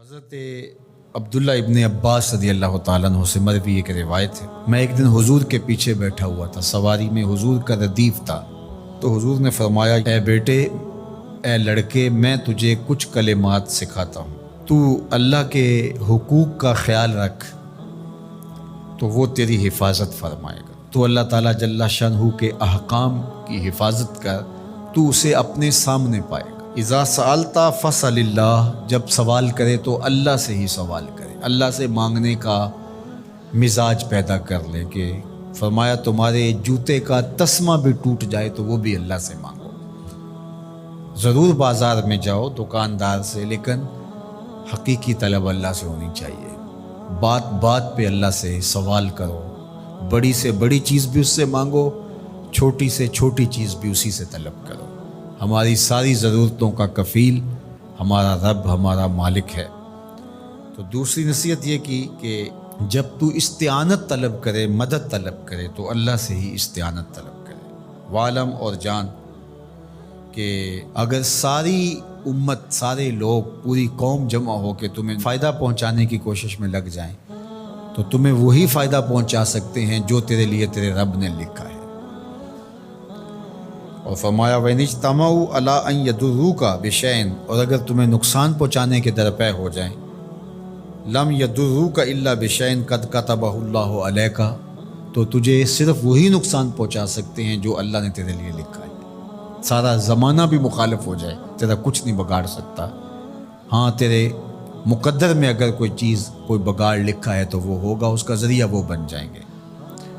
حضرت عبداللہ ابن عباس رضی اللہ تعالیٰ عنہ سے مروی ایک روایت ہے، میں ایک دن حضور کے پیچھے بیٹھا ہوا تھا، سواری میں حضور کا ردیف تھا، تو حضور نے فرمایا اے بیٹے، اے لڑکے، میں تجھے کچھ کلمات سکھاتا ہوں، تو اللہ کے حقوق کا خیال رکھ تو وہ تیری حفاظت فرمائے گا، تو اللہ تعالیٰ جل شانہ کے احکام کی حفاظت کر، تو اسے اپنے سامنے پائے گا۔ اذا سألت فاسأل اللہ، جب سوال کرے تو اللہ سے ہی سوال کرے، اللہ سے مانگنے کا مزاج پیدا کر لے کہ فرمایا تمہارے جوتے کا تسمہ بھی ٹوٹ جائے تو وہ بھی اللہ سے مانگو۔ ضرور بازار میں جاؤ دکاندار سے، لیکن حقیقی طلب اللہ سے ہونی چاہیے، بات بات پہ اللہ سے سوال کرو، بڑی سے بڑی چیز بھی اس سے مانگو، چھوٹی سے چھوٹی چیز بھی اسی سے طلب کرو۔ ہماری ساری ضرورتوں کا کفیل ہمارا رب، ہمارا مالک ہے۔ تو دوسری نصیحت یہ کی کہ جب تو استعانت طلب کرے، مدد طلب کرے تو اللہ سے ہی استعانت طلب کرے۔ وعلم، اور جان کہ اگر ساری امت، سارے لوگ، پوری قوم جمع ہو کے تمہیں فائدہ پہنچانے کی کوشش میں لگ جائیں تو تمہیں وہی فائدہ پہنچا سکتے ہیں جو تیرے لیے تیرے رب نے لکھا ہے۔ اور فرمایا وَإِنِ اجْتَمَعُوا عَلَىٰ أَن يَضُرُّوكَ بِشَيْءٍ، اور اگر تمہیں نقصان پہنچانے کے درپے ہو جائیں، لَمْ يَضُرُّوكَ إِلَّا بِشَيْءٍ قَدْ كَتَبَهُ اللَّهُ عَلَيْكَ، تو تجھے صرف وہی نقصان پہنچا سکتے ہیں جو اللہ نے تیرے لیے لکھا ہے۔ سارا زمانہ بھی مخالف ہو جائے، تیرا کچھ نہیں بگاڑ سکتا۔ ہاں، تیرے مقدر میں اگر کوئی چیز، کوئی بگاڑ لکھا ہے تو وہ ہوگا، اس کا ذریعہ وہ بن جائیں گے۔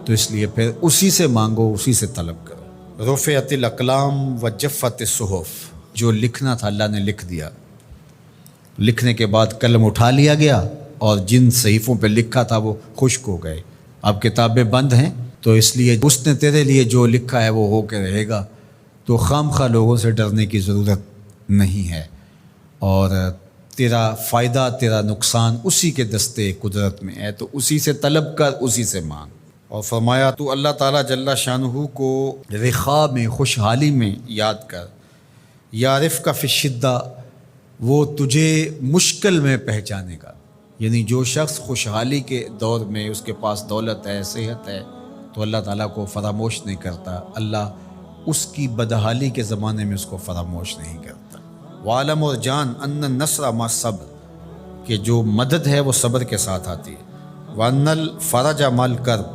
تو اس لیے پھر اسی سے مانگو، اسی سے طلب کرو۔ رفعت الاقلام وجفت الصحف، جو لکھنا تھا اللہ نے لکھ دیا، لکھنے کے بعد قلم اٹھا لیا گیا اور جن صحیفوں پہ لکھا تھا وہ خشک ہو گئے، اب کتابیں بند ہیں، تو اس لیے اس نے تیرے لیے جو لکھا ہے وہ ہو کے رہے گا، تو خام خواہ لوگوں سے ڈرنے کی ضرورت نہیں ہے، اور تیرا فائدہ، تیرا نقصان اسی کے دستے قدرت میں ہے، تو اسی سے طلب کر، اسی سے مانگ۔ اور فرمایا تو اللہ تعالیٰ جل شانہ کو رخاء میں، خوشحالی میں یاد کر، یعرف کا فی الشدہ، وہ تجھے مشکل میں پہچانے گا۔ یعنی جو شخص خوشحالی کے دور میں اس کے پاس دولت ہے، صحت ہے، تو اللہ تعالیٰ کو فراموش نہیں کرتا، اللہ اس کی بدحالی کے زمانے میں اس کو فراموش نہیں کرتا۔ وعلم، اور جان، ان النصر مع الصبر، کہ جو مدد ہے وہ صبر کے ساتھ آتی ہے۔ وان الفرج مع الکرب،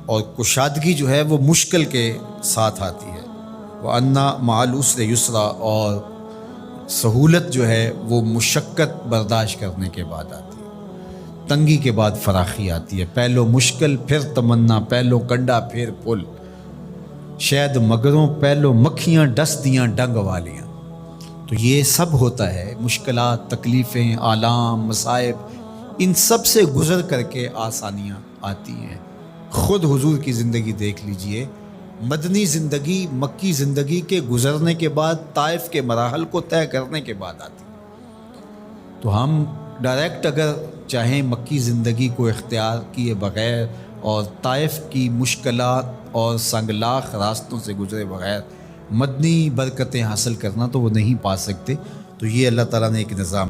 اور کشادگی جو ہے وہ مشکل کے ساتھ آتی ہے۔ وَأَنَّ مَعَ الْعُسْرِ يُسْرًا، اور سہولت جو ہے وہ مشقت برداشت کرنے کے بعد آتی ہے، تنگی کے بعد فراخی آتی ہے، پہلو مشکل پھر تمنا، پہلو کنڈا پھر پل، شاید مگروں پہلو مکھیاں ڈس دیاں ڈنگ والیاں۔ تو یہ سب ہوتا ہے، مشکلات، تکلیفیں، آلام، مصائب، ان سب سے گزر کر کے آسانیاں آتی ہیں۔ خود حضور کی زندگی دیکھ لیجئے، مدنی زندگی مکی زندگی کے گزرنے کے بعد، طائف کے مراحل کو طے کرنے کے بعد آتی، تو ہم ڈائریکٹ اگر چاہیں مکی زندگی کو اختیار کیے بغیر اور طائف کی مشکلات اور سنگلاخ راستوں سے گزرے بغیر مدنی برکتیں حاصل کرنا، تو وہ نہیں پا سکتے۔ تو یہ اللہ تعالیٰ نے ایک نظام